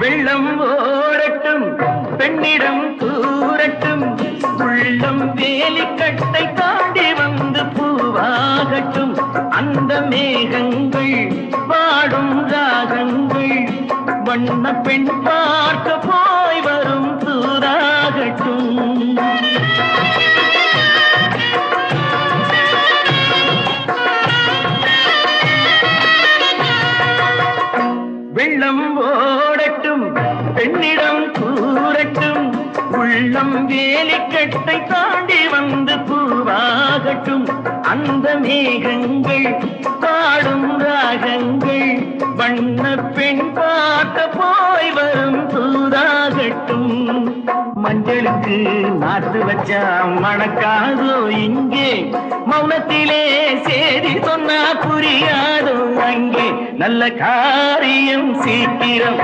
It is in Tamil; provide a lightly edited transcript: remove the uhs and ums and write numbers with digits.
வெள்ளம் ஓடட்டும் பெண்ணிடம் கூறட்டும் உள்ளம் வேலிக்கட்டை தாண்டி வந்து பூவாகட்டும் அந்த மேகங்கள் பாடும் ராகங்கள் வண்ண பெண் பார்க்க போய் வரும் தூராகட்டும் வெள்ளம் ஓடட்டும் பெண்ணிடம் கூறட்டும் உள்ளம் வேலிக்கட்டை தாண்டி வந்து பூவாகட்டும் அந்த மேகங்கள் பாடும் ராகங்கள் வண்ண பெண் பார்க்க போய் வரும் தூதாகட்டும் மஞ்சளுக்கு நாட்டு வச்சா மணக்காதோ இங்கே மௌனத்திலே சேதி சொன்னா புரியாதோ அங்கே நல்ல காரியம் சீக்கிரம்